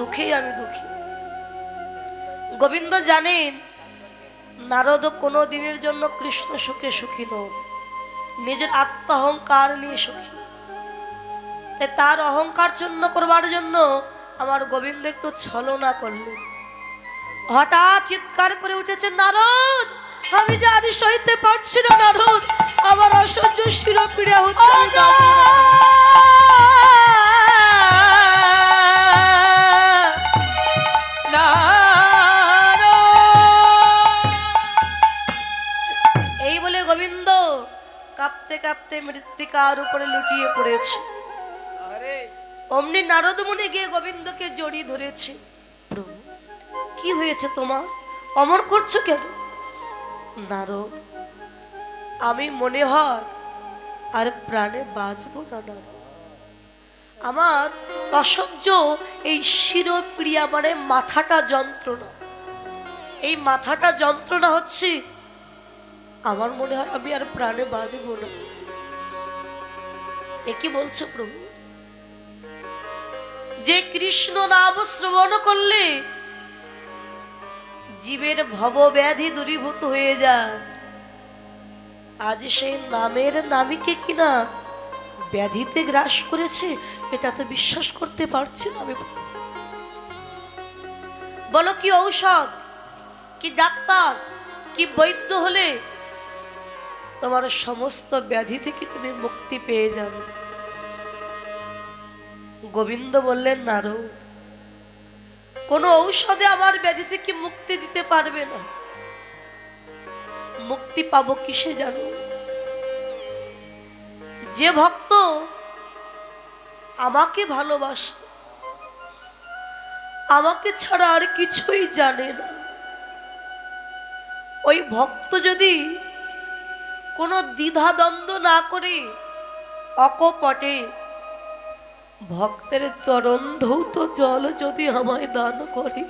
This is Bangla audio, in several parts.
দুঃখেই আমি দুঃখী। গোবিন্দ জানেন নারদ কোনো দিনের জন্য কৃষ্ণ সুখে সুখী নয়, নিজের আত্ম অহংকার নিয়ে সুখী। তাই তার অহংকার চূর্ণ করবার জন্য আমার গোবিন্দ একটু ছলনা করলেন। হঠাৎ চিৎকার করে উঠেছে, নারদ আমি যে আর সইতে পারছি না নারদ, আমার অসহ্য শিরোপীড়া হচ্ছে। এই বলে গোবিন্দ কাঁপতে কাঁপতে মৃত্তিকার উপরে লুটিয়ে পড়েছে। অমনি নারদ মুনি গিয়ে গোবিন্দকে জড়িয়ে ধরেছে। প্রভু কি হয়েছে তোমার, অমর করছো কেন? নারদ আমি মনে হয় আর প্রাণে বাঁচবো না নারদ। আমার অসহ্য এই শিরোপীড়া মানে মাথাটা যন্ত্রণা, এই মাথাটা যন্ত্রণা হচ্ছে, আমার মনে হয় আমি আর প্রাণে বাঁচবো না। এ কি বলছো প্রভু? যে কৃষ্ণ নাম শ্রবণ করলে জীবের ভব ব্যাধি দূরীভূত হয়ে যায়, আজ সেই নামের নামীকে কিনা ব্যাধিতে গ্রাস করেছে, এটা তো বিশ্বাস করতে পারছি না আমি। বলো কি ঔষধ, কি ডাক্তার, কি বৈদ্য হলে তোমার সমস্ত ব্যাধি থেকে তুমি মুক্তি পেয়ে যাবে? গোবিন্দ বললেন, নারদ কোন ঔষধে আমার ব্যাধি থেকে মুক্তি দিতে পারবে না। মুক্তি পাবো কিসে জানো? যে ভক্ত আমাকে ভালোবাসে, আমাকে ছাড়া আর কিছুই জানে না, ওই ভক্ত যদি কোনো দ্বিধাদ্বন্দ্ব না করে অকপটে ভক্তের চরণ ধৌত জল যদি আমায় দান করে,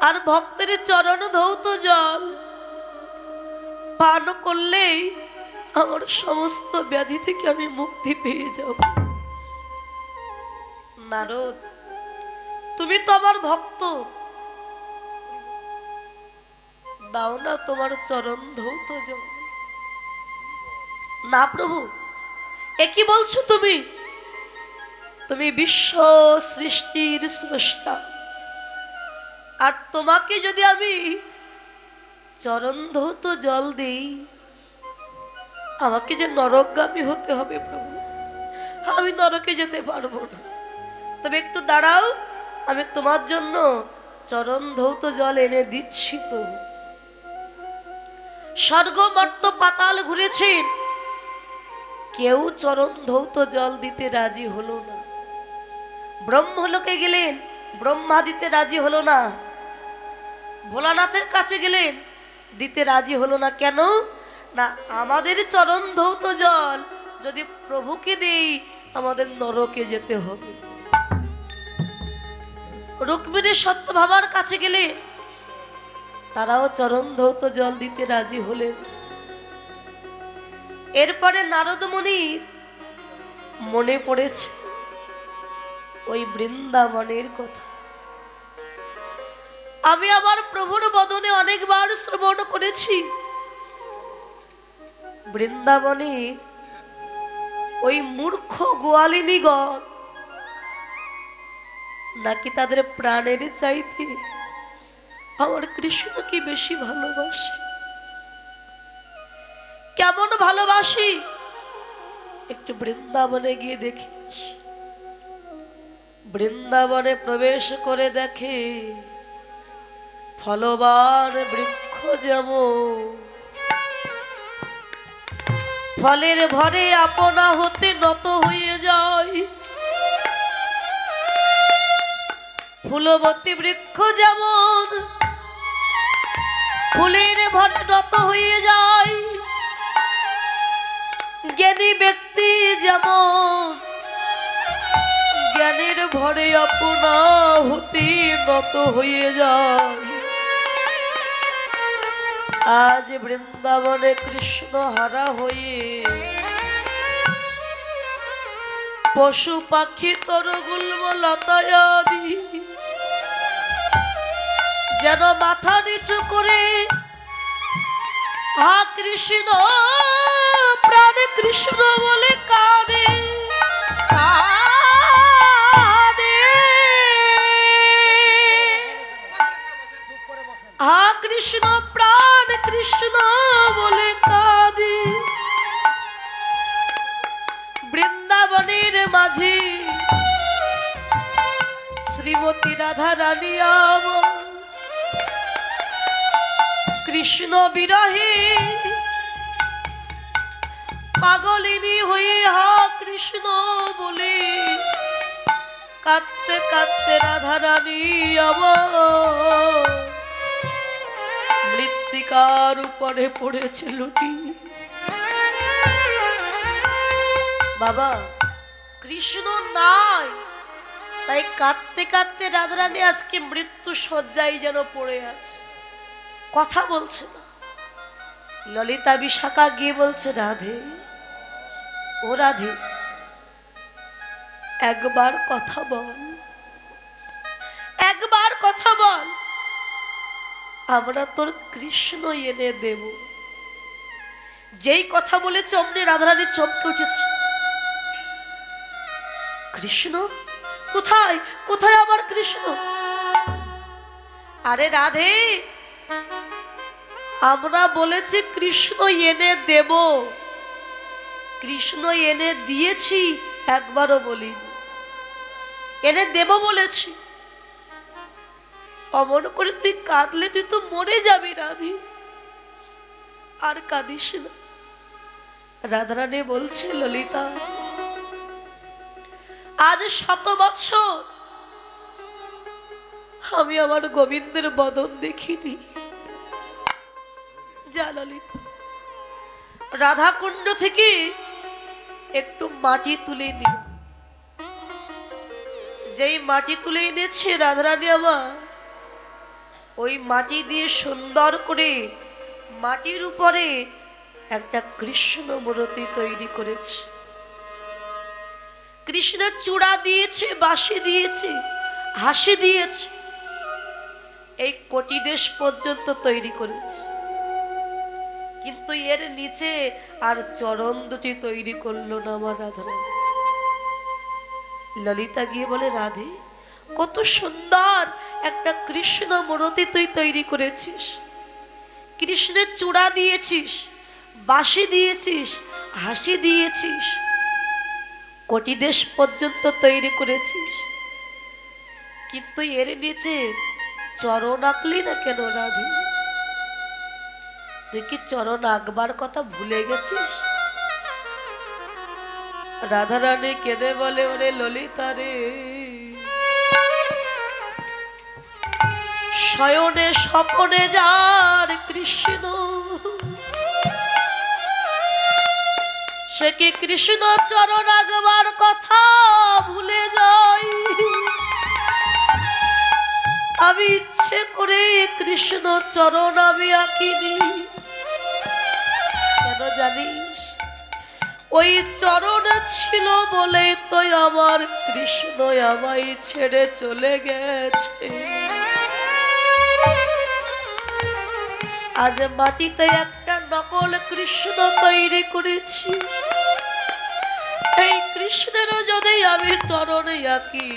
আর ভক্তের চরণ ধৌত জল পান করলেই আমার সমস্ত ব্যাধি থেকে আমি মুক্তি পেয়ে যাব। নারদ তুমি তো আমার ভক্ত, দাও না তোমার চরণ ধৌত জল। না প্রভু এ কি বলছো তুমি? তুমি বিশ্ব সৃষ্টির স্রষ্টা, আর তোমাকে যদি আমি চরণ ধৌত জল দিই, আমাকে যে নরকগামী হতে হবে প্রভু, আমি নরকে যেতে পারবো না। তবে একটু দাঁড়াও, আমি তোমার জন্য চরণ ধৌত জল এনে দিচ্ছি প্রভু। স্বর্গ মর্ত পাতাল ঘুরেছেন, কেউ চরণ ধৌত জল দিতে রাজি হলো না। ব্রহ্মলোকে গেলেন, ব্রহ্মা দিতে রাজি হলো না। ভোলানাথের কাছে গেলেন, দিতে রাজি হলো না। কেন না? আমাদের চরণ ধৌত জল যদি প্রভুকে দেই, আমাদের নরকে যেতে হবে। রুক্মিণী সত্যভামার কাছে গেলে তারাও চরণ ধৌত জল দিতে রাজি হলেন। এরপরে নারদ মুনির মনে পড়েছে ওই বৃন্দাবনের কথা। আমি আমার প্রভুর বদনে অনেকবার শ্রবণ করেছি, বৃন্দাবনের ওই মূর্খ গোয়ালিনীগণ নাকি তাদের প্রাণের চাইতে আমার কৃষ্ণকে বেশি ভালোবাসে। কেমন ভালোবাসি একটু বৃন্দাবনে গিয়ে দেখে আসি। বৃন্দাবনে প্রবেশ করে দেখে ফলবান বৃক্ষ যেমন ফলের ভরে আপনা হতে নত হয়ে যায়, ফুলবতী বৃক্ষ যেমন ফুলের ভরে নত হয়ে যায়, জ্ঞানী ব্যক্তি যেমন জ্ঞানের ভরে আপনা হতে নত হয়ে যায়। আজ বৃন্দাবনে কৃষ্ণ হারা হয়ে পশু পাখি তরগুল্ম লতায়াদি যেন মাথা নিচু করে হা কৃষ্ণ প্রাণ কৃষ্ণ বলে কাঁদে হা কৃষ্ণ প্রাণ কৃষ্ণ বলে কাঁদে। বৃন্দাবনের মাঝি শ্রীমতী রাধা রানী আমার কৃষ্ণ বিরহে পাগলিনী হয়ে হা কৃষ্ণ বলে কাঁদতে কাঁদতে রাধা রানী আমার মৃত্তিকার উপরে পড়েছে লুটি। বাবা কৃষ্ণ নাই, তাই কাঁদতে কাঁদতে রাধা রানী আজকে মৃত্যু শয্যায় যেন পড়ে আছে, কথা বলছে না। ললিতা বিশাখা গিয়ে বলছে, রাধে ও রাধে একবার কথা বল, একবার কথা বল, আমরা তোর কৃষ্ণ এনে দেব। যেই কথা বলেছে অমনি রাধারানী চমকে উঠেছে। কৃষ্ণ কোথায়, কোথায় আমার কৃষ্ণ? আরে রাধে আমরা বলেছি কৃষ্ণ এনে দেব, কৃষ্ণ এনে দিয়েছি একবারও বলিনি, এনে দেব বলেছি। অমন করে তুই কাঁদলে তুই তো মরে যাবি রাধে, আর কাঁদিস না। রাধারানী বলছে, ললিতা আজ 100 বৎসর আমি আমার গোবিন্দের বদন দেখিনি। যা ললিতা রাধাকুণ্ড থেকে একটু মাটি তুলে নি। যেই মাটি তুলে এনেছে রাধারানী আমার, ওই মাটি দিয়ে সুন্দর করে মাটির উপরে একটা কৃষ্ণ মূর্তি তৈরি করেছে। কৃষ্ণের চূড়া দিয়েছে, বাঁশি দিয়েছে, হাসি দিয়েছে, এই কোটি দেশ পর্যন্ত তৈরি করেছে। কিন্তু এর নিচে আর চরণ দুটি তৈরি করলো না আমার রাধারানী। ললিতা গিয়ে বলে, রাধে কত সুন্দর একটা কৃষ্ণ মূর্তি তুই তৈরি করেছিস, কৃষ্ণের চূড়া দিয়েছিস, বাঁশি দিয়েছিস, হাসি দিয়েছিস, কোটি দেশ পর্যন্ত তৈরি করেছিস, কিন্তু এর নিচে চরণ আঁকলি না কেন রাধে? তুই কি চরণ আঁকবার কথা ভুলে গেছিস? রাধারানী কেঁদে বলে, ওরে ললিতা রে, শয়নে স্বপনে যার কৃষ্ণ, সে কি কৃষ্ণ চরণ আঁকবার কথা ভুলে যাই? আমি ইচ্ছে করে কৃষ্ণ চরণ আমি আঁকিনি। কেন জানিস? ওই চরণ ছিল বলে তো আমার কৃষ্ণ আমায় ছেড়ে চলে গেছে। আজ মাটিতে একটা নকল কৃষ্ণ তৈরি করেছি, এই কৃষ্ণেরও যদি আমি চরণে আঁকি,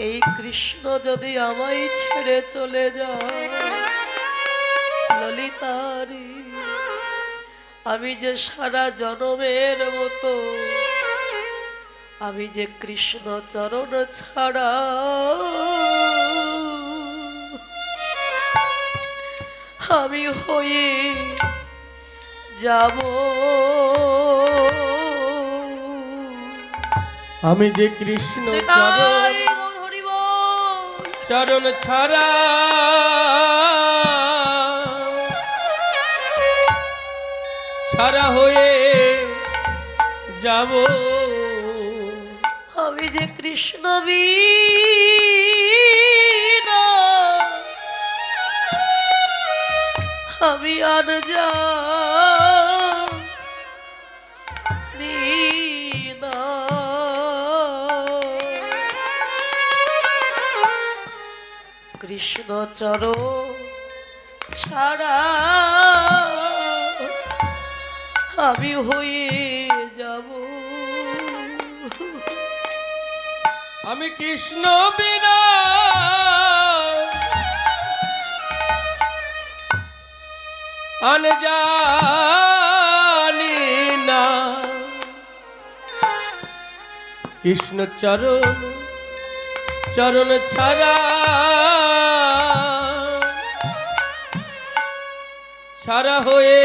এই কৃষ্ণ যদি আমায় ছেড়ে চলে যায়, ললিতারি আমি যে সারা জনমের মতো আমি যে কৃষ্ণ চরণ ছাড়া আমি হয়ে যাব, আমি যে কৃষ্ণ চরণ ছাড়া ছাড়া হয়ে যাব, আমি যে কৃষ্ণ বিনা আমি আর জানি না। কৃষ্ণ চরণ ছাড়া আমি হয়ে যাব। আমি কৃষ্ণ বিনা আন জানি না, কৃষ্ণ চরণ চরণ ছাড়া ছাড়া হয়ে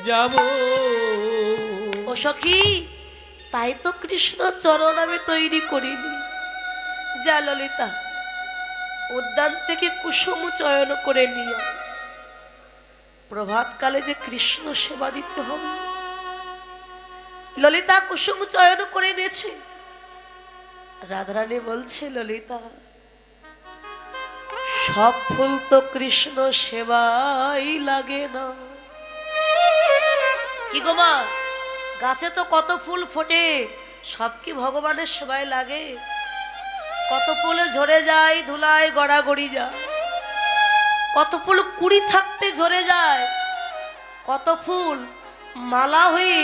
যাব। ও সখী, তাই তো কৃষ্ণ চরণ আমি তৈরি করিনি। যা ললিতা, উদ্যান থেকে কুসুম চয়ন করে নিয়ে আয়। প্রভাতকালে যে কৃষ্ণ সেবা দিতে হবে। ললিতা কুসুম চয়ন করে নিয়েছে। রাধারানী বলছে, ললিতা সব ফুল তো কৃষ্ণ সেবাই লাগে না। কি গো মা, গাছে তো কত ফুল ফোটে, সব কি ভগবানের সেবায় লাগে? কত ফুল ঝরে যায়, ধুলায় গড়াগড়ি যায়। কত ফুল কুড়ি থাকতে ঝরে যায়, কত ফুল মালা হয়ে